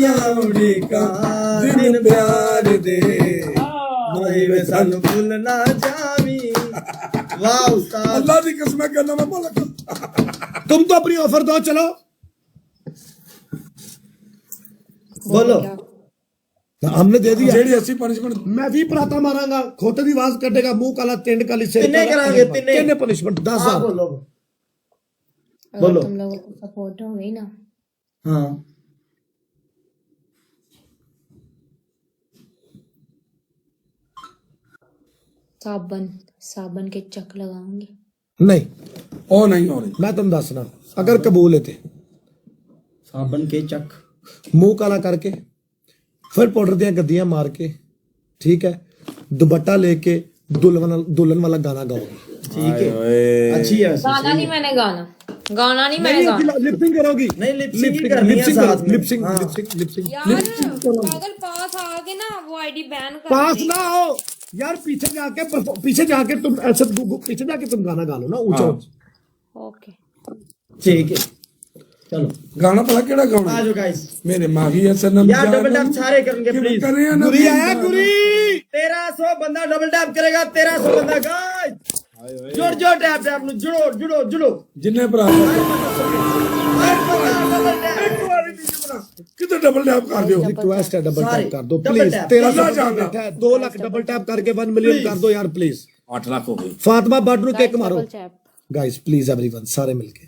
उड़ीका दिन प्यार दे भाई वे सानू भूल ना जावी वाह उस्ताद अल्लाह की कसम कहना मैं बोला तुम तो अपनी ऑफर दो चलो बोलो हमने दे दिया जेडी ऐसी पनिशमेंट मैं भी पराता मारांगा खोटे दी आवाज कटेगा मुंह काला टेंड काली से तिन्ने करांगे तिन्ने पनिशमेंट 10,000 बोलो बोलो तुम लोगों को सपोर्ट हो गई ना हाँ साबन के चक लगाऊंगी नहीं ओ नहीं हो रही मैं तुम दसना अगर कबूल है ते साबन के चक मुंह काला करके फिर पाउडर दियां गद्दियां मार के ठीक है दुपट्टा लेके दुल्हन वाला गाना गाओगी ठीक है अच्छी है गाना नहीं मैंने गाना नहीं मैंने गाना लिपसिंग करोगी नहीं लिपसिंग करनी है साथ में लिपसिंग यार पागल पास आके ना वो आईडी बैन कर पास ना हो यार पीछे जाके तुम ऐसे पीछे जाके तुम गाना गा लो ना ऊंचा ओके ठीक है चलो गाना पता केड़ा गाना आ जाओ गाइस मेरे माही है सनम यार डबल टैप सारे करेंगे प्लीज गुरी आया गुरी 1300 बंदा डबल टैप करेगा 1300 बंदा गाइस जोड़ टैप टैप नु जुड़ो जिन्ने भरा कितने डबल टैप कर दियो रिक्वेस्ट है डबल टैप कर दो double please tap. 1300 2 lakh double tap करके 1 मिलियन कर दो यार प्लीज 8 लाख हो गए फातिमा बट नु केक मारो गाइस प्लीज एवरीवन सारे मिलके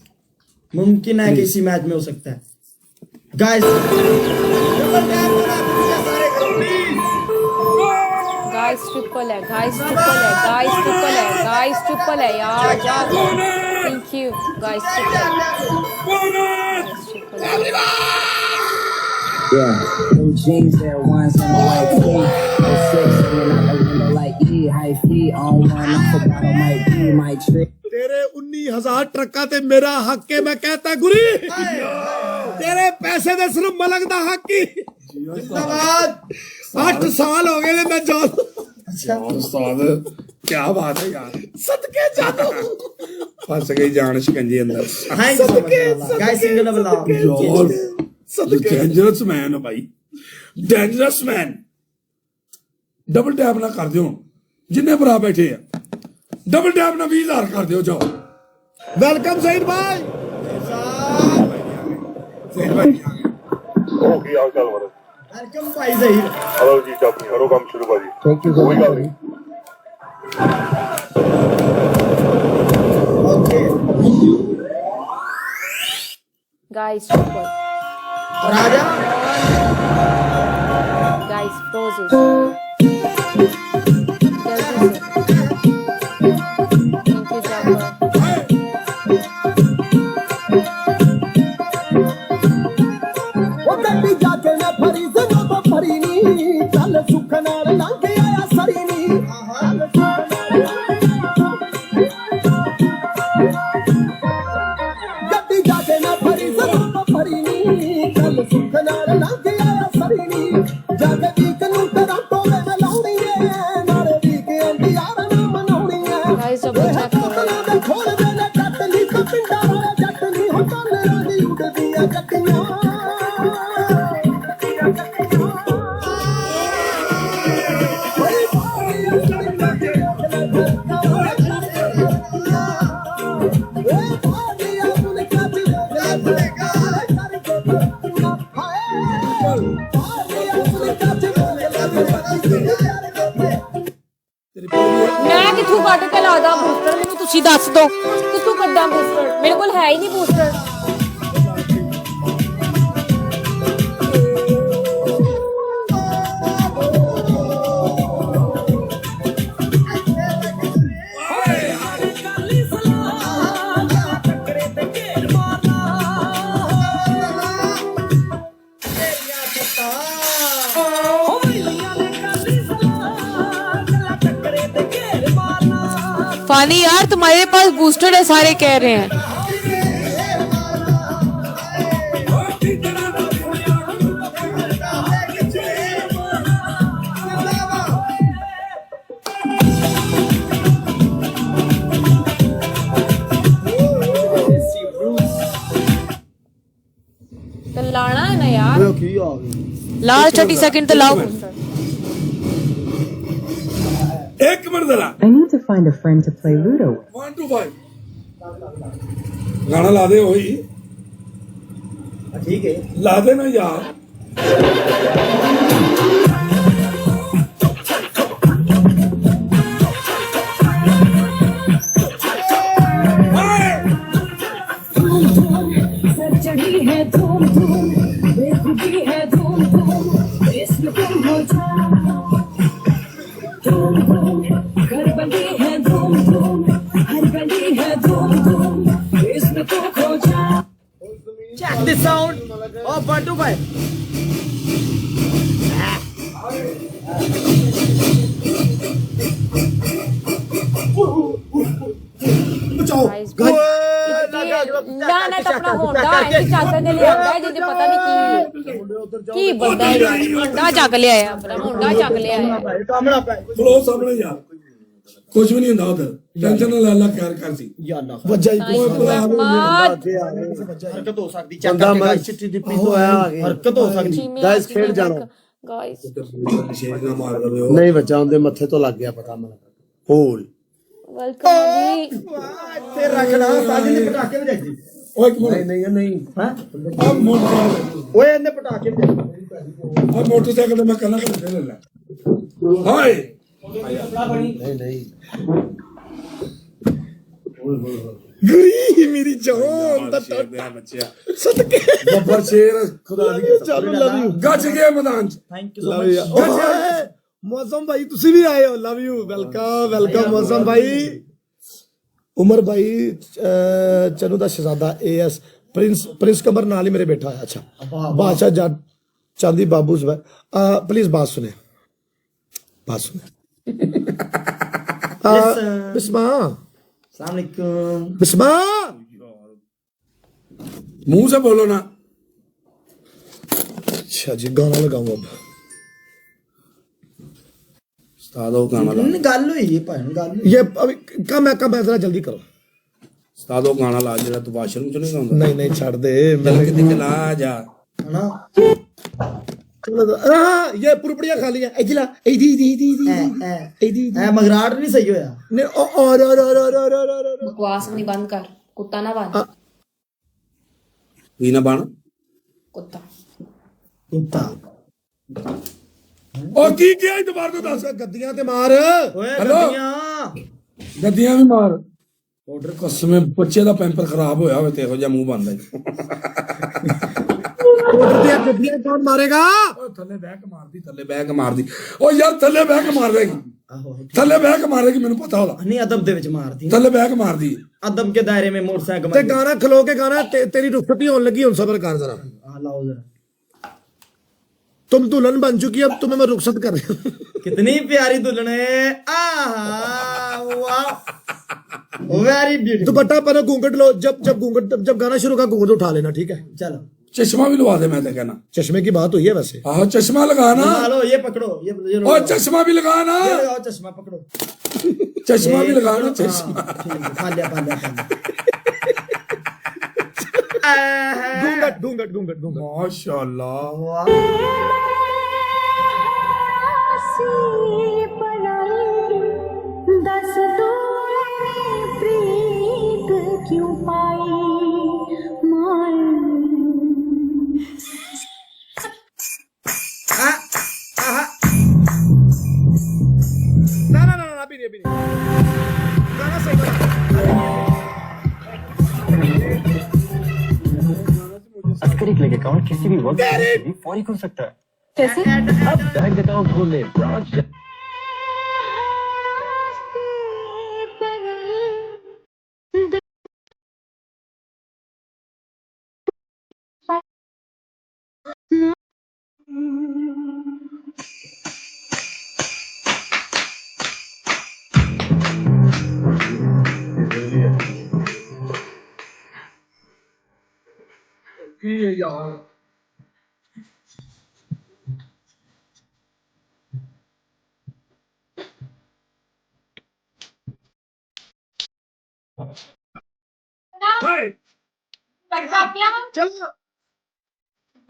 मुमकिन है कि इसी मैच में हो सकता है गाइस डबल टैप करा सारे करो प्लीज गाइस ट्रिपल है यार thank you guys triple Yeah, them jeans there ones in the white tee. 06 coming out the window like E, high feet on one. I forgot I might be my trick. तेरे 19,000 ट्रक्का ते मेरा हक के मैं कहता गुरी तेरे पैसे दे सिर्फ मलक दा हक की जिंदाबाद 8 साल हो गए मैं जान उस्ताद क्या बात है यार सदके जानो फंस गई जान शिकंजे अंदर thank you guys single double यार डेंजरस मैन है भाई डेंजरस मैन डबल टैप ना कर दियो जिन्ने भरा बैठे हैं डबल टैप ना 20,000 कर दियो जाओ वेलकम सईद भाई की हाल चाल हमारे वेलकम भाई जहीर हेलो जी चापी हरो काम शुरू भाजी Thank you so कोई गल much. नहीं okay guys triple Raja guys प्रोजेस थैंक यू जाफर ਉਹ ਗੱਡੀ ਜਾ ਕੇ ਮੈਂ ਫਰੀ ਜਦੋਂ ਤੋਂ ਫਰੀ ਨੀ ਚੱਲ ਸੁੱਖ ਨਾਲ ਲੰਘ ਆਇਆ ਸਰੀ ਨੀ ਗੱਡੀ ਜਾ ਕੇ ਮੈਂ ਫਰੀ ਜਦੋਂ ਤੋਂ ਫਰੀ ਨੀ ਚੱਲ ਸੁੱਖ ਨਾਲ ਲੰਘ ਆਇਆ ਸਰੀ ਨੀ ਜਗ ਵੀਕ ਨੂੰ ਤੇਰਾ ਟੋਲੇ ਮੈਂ ਲਾਉਣੀ ਏ ਨਾਲੇ ਵੀਕ ਆਂਦੀ ਯਾਰ ਨਾ ਮਨਾਉਣੀ ਏ गाइस डबल चेक ਕੋਤਲਾਂ ਦੇ ਖੋਲ ਦੇ ਲੈ ਕੱਟ ਲਈ ਤਾਂ ਪਿੰਡਾਂ ਵਾਲਾ ਜੱਟ ਨਹੀਂ ਹੋ ਕਾਲਿਆਂ ਦੀ ਉੱਡਦੀਆਂ ਜੱਟੀਆਂ ਮੈਂ ਕਿੱਥੋਂ ਕੱਢ ਕੇ ਲਾਦਾ ਬੂਸਟਰ ਮੈਨੂੰ ਤੁਸੀਂ ਦੱਸ ਦਿਓ ਕਿੱਥੋਂ ਕੱਢਾਂ ਬੂਸਟਰ ਮੇਰੇ ਕੋਲ ਹੈ ਹੀ ਨਹੀਂ ਬੂਸਟਰ फानी यार तुम्हारे पास बूस्टर है सारे कह रहे हैं तो लाना है ना यार, ਓਏ ਕੀ ਆ ਗਈ लाल 30 सेकंड तो लाओ पोस्टर। एक मिनट जरा I need to find a friend to play Ludo with. 1 2 5 गाना ला दे वही ਠੀਕ ਹੈ ला दे ना यार सर चढ़ी है धूम धूम, बेखुदी है धूम धूम, इसमें तुम हो जाओ धूम धूम, घर बंदी है धूम धूम, हर गली है धूम धूम, इसमें तुम खो जाओ। ਚੈੱਕ ਦਿਸ ਸਾਊਂਡ ਆਫ 1 2 5 ਬਚਾਓ ना ना तो अपना होंडा है कि चाचा ने ले आंदा है जिसे पता नहीं की बंदा है यार, होंडा चक ले आया, अपना होंडा चक ले आया। ਕਾਮਣਾ ਪੈ फ्लो सामने यार कुछ भी नहीं होता उधर टेंशन ना ले अल्लाह खैर कर सी ਯਾਲਾ ਵੱਜਾ ਹੀ ओए भला मत ਹਰਕਤ ਹੋ ਸਕਦੀ ਬੰਦਾ ਮੈਂ ਚਿੱਟੀ ਦਿੱਪੀ ਤੋਂ ਆਇਆ ਆ ਗਿਆ ਹਰਕਤ ਹੋ ਸਕਦੀ ਗਾਇਸ ਖੇਡ ਜਾਣੋ गाइस शेर ना मार दे ਨਹੀਂ ਬੱਚਾ ਉਹਦੇ ਮੱਥੇ ਤੋਂ ਲੱਗ ਗਿਆ ਪਤਾ ਮੈਨੂੰ ਹੋਲ वेलकम जी। ਤੇ ਰੱਖਣਾ ਸਾਜੀ ਨੇ ਪਟਾਕੇ ਵਜਾਈ ओए एक मिनट ਨਹੀਂ ਨਹੀਂ ਹੈ अब मोटर ਓਏ ਇਹਨੇ ਪਟਾਕੇ ਵਜਾਈ अब मोटरसाइकिल में कहना कर ले ले हाय ਨਹੀਂ ਨਹੀਂ ਗਰੀ ਮੇਰੀ ਜਾਨ ਦਾ बच्चा ਸਦਕੇ गब्बर शेर खुदा दी ਚੱਲ ਲਵ ਯੂ गच गए मैदान च ਥੈਂਕ ਯੂ ਲਵ ਯੂ ਮੌਸਮ ਭਾਈ ਤੁਸੀਂ ਵੀ ਆਏ ਹੋ ਲਵ ਯੂ ਵੈਲਕਮ ਵੈਲਕਮ ਮੌਸਮ ਭਾਈ ਉਮਰ ਭਾਈ ਚਨੂ ਦਾ ਸ਼ਹਜ਼ਾਦਾ ਏਐਸ ਪ੍ਰਿੰਸ ਕਮਰ ਨਾਲ ਹੀ ਮੇਰੇ ਬੈਠਾ ਹੈ ਅੱਛਾ ਬਾਦਸ਼ਾਹ ਜੱਟ ਚਾਂਦੀ ਬਾਬੂ प्लीज बात सुने बिस्मा अस्सलाम वालेकुम बिस्मा मुंह से बोलो ना अच्छा जी गाना लगाऊं अब उस्ताद वो गाना ला ਗੱਲ ਹੋਈ ਹੈ ਭਾਣ ਗੱਲ ये अभी कम है जरा जल्दी करो उस्ताद वो गाना ला जेड़ा तू वाशरूम च नहीं गाਉਂਦਾ नहीं नहीं छोड़ दे चल के दिख ला जा ਹਨਾ हाँ ये पुरपड़ियां खा लिया इधला इधी इधी इधी इधी ਐ ਮਗਰਾਟ ਨਹੀਂ ਸਹੀ ਹੋਇਆ ने और बकवास नहीं बंद कर, कुत्ता ना बन, ਵੀ ਨਾ ਬਣ कुत्ता। ਕੁੱਤਾ ਉਹ ਕੀ ਕਿਹਾ ਇਹ ਦੁਬਾਰਾ ਤੋਂ ਦੱਸ गद्दियां ते मार ਓਏ ਹੈਲੋ। ਗੱਡੀਆਂ ਗੱਦੀਆਂ ਵੀ ਮਾਰ ਆਰਡਰ ਕਸਮੇ ਬੱਚੇ ਦਾ ਪੈਂਪਰ ਖਰਾਬ ਹੋਇਆ ਹੋਵੇ ਤੇ ਇਹੋ ਜਿਹਾ ਮੂੰਹ ਬੰਦਾ ऑर्डर दिया गद्दियां कौन मारेगा ਓ ਥੱਲੇ ਬਹਿ ਕੇ ਮਾਰਦੀ ਥੱਲੇ ਬਹਿ ਕੇ ਮਾਰਦੀ ਓ ਯਾਰ ਥੱਲੇ ਬਹਿ ਕੇ ਮਾਰ ਦੇਗੀ ਆਹੋ ਥੱਲੇ ਬਹਿ ਕੇ ਮਾਰੇਗੀ ਮੈਨੂੰ ਪਤਾ ਉਹਦਾ ਨਹੀਂ ਅਦਬ ਦੇ ਵਿੱਚ ਮਾਰਦੀ ਥੱਲੇ ਬਹਿ ਕੇ ਮਾਰਦੀ अदब के दायरे में मोटरसाइकिल ते गाना खलो के गाना तेरी रुखसती होने लगी हुन सबर कर जरा लाओ जरा तुम दुल्हन बन चुकी अब तुम्हें मैं रुखसत कर रही हूं कितनी प्यारी दुल्हन है आहा वाह वेरी ब्यूटीफुल दुपट्टा पहनो घूंघट लो जब गाना शुरू का घूंघट उठा लेना ठीक है चलो ਚਸ਼ਮਾ ਵੀ ਲਵਾ ਦੇ ਮੈਂ ਤੇ ਕਹਿਣਾ चश्मे की बात हुई है वैसे ਆਹੋ ਚਸ਼ਮਾ ਲਗਾ ਨਾ लो ये पकड़ो ये लो ਓ ਚਸ਼ਮਾ ਵੀ ਲਗਾ ਨਾ ये लगाओ चश्मा पकड़ो ਚਸ਼ਮਾ ਵੀ ਲਗਾ ਨਾ ਚਸ਼ਮਾ ठीक है खा लिया घूंघट ਮਾਸ਼ਾਅੱਲਾ दस दो प्रीत क्यों पाई मान ना अभी नहीं गाना सही अस्करी क्लिक अकाउंट किसी भी वक्त भी फौरी खुल सकता है। कैसे? अब बैंक अकाउंट खोलने ब्रांच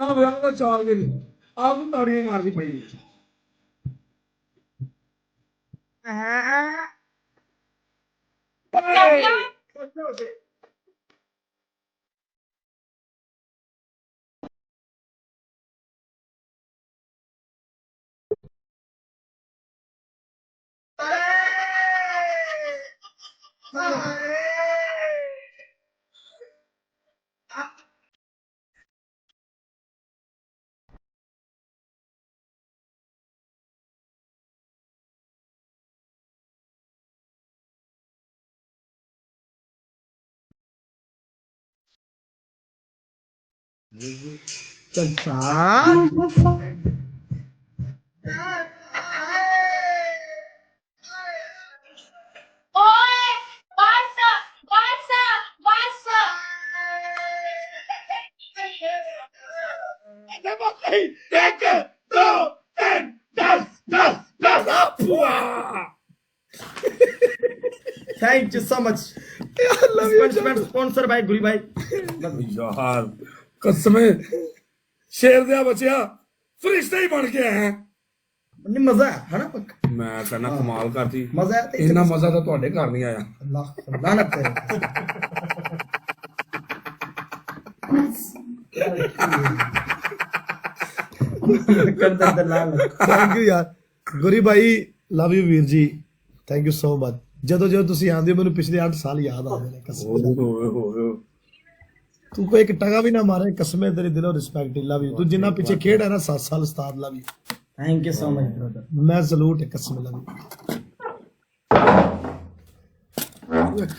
ਆ ਵਿਆਹ ਦਾ ਚਾਲ ਕੇ ਆਪ ਨੂੰ ਤਾੜੀਆਂ ਮਾਰਦੀ ਪਈ ਇੱਕ ਦੋ ਤਿੰਨ 10 thank you so much sponsor by Guri भाई यार कसमे शेर दिया बचिया फरिश्ता ही बन के आया है नहीं मजा है ना पक्का मैं कहना कमाल करती मजा आया तो इन्ना मजा तो ਤੁਹਾਡੇ ਘਰ नहीं आया अल्लाह लानत करे कर दे लानत ਥੈਂਕ ਯੂ ਯਾਰ ਗੁਰੀ ਭਾਈ ਲਵ ਯੂ ਵੀਰ ਜੀ ਥੈਂਕ ਯੂ ਸੋ ਮਚ ਜਦੋਂ ਤੁਸੀਂ ਆਉਂਦੇ ਹੋ ਮੈਨੂੰ ਪਿਛਲੇ 8 ਸਾਲ ਯਾਦ ਆਉਂਦੇ ਨੇ ਕਸਮ ਤੂੰ ਕੋਈ ਇੱਕ ਟਗਾ ਵੀ ਨਾ ਮਾਰੇ ਕਸਮੇ ਤੇਰੇ ਦਿਲੋਂ ਰਿਸਪੈਕਟ ਲਵ ਯੂ ਤੂੰ ਜਿੰਨਾ ਪਿੱਛੇ ਖੇਡ ਹੈ ਨਾ 7 ਸਾਲ ਉਸਤਾਦ love you thank you so much brother ਮੈਂ ਸਲੂਟ ਹੈ ਕਸਮ ਲਵ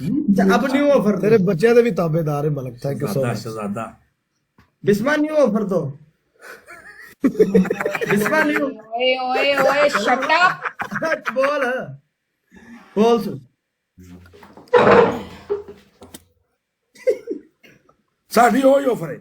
ਯੂ अब न्यू ऑफर ਤੇਰੇ ਬੱਚਿਆਂ ਦੇ ਵੀ ਤਾਬੇਦਾਰ ਹੈ ਮਲਕ ਥੈਂਕ ਯੂ ਸੋ ਮਚ शहजादा बिस्मा न्यू ऑफर दो बिस्मा न्यू ओए ओए ओए शट अप बोल बोल सु साडी होई ऑफर है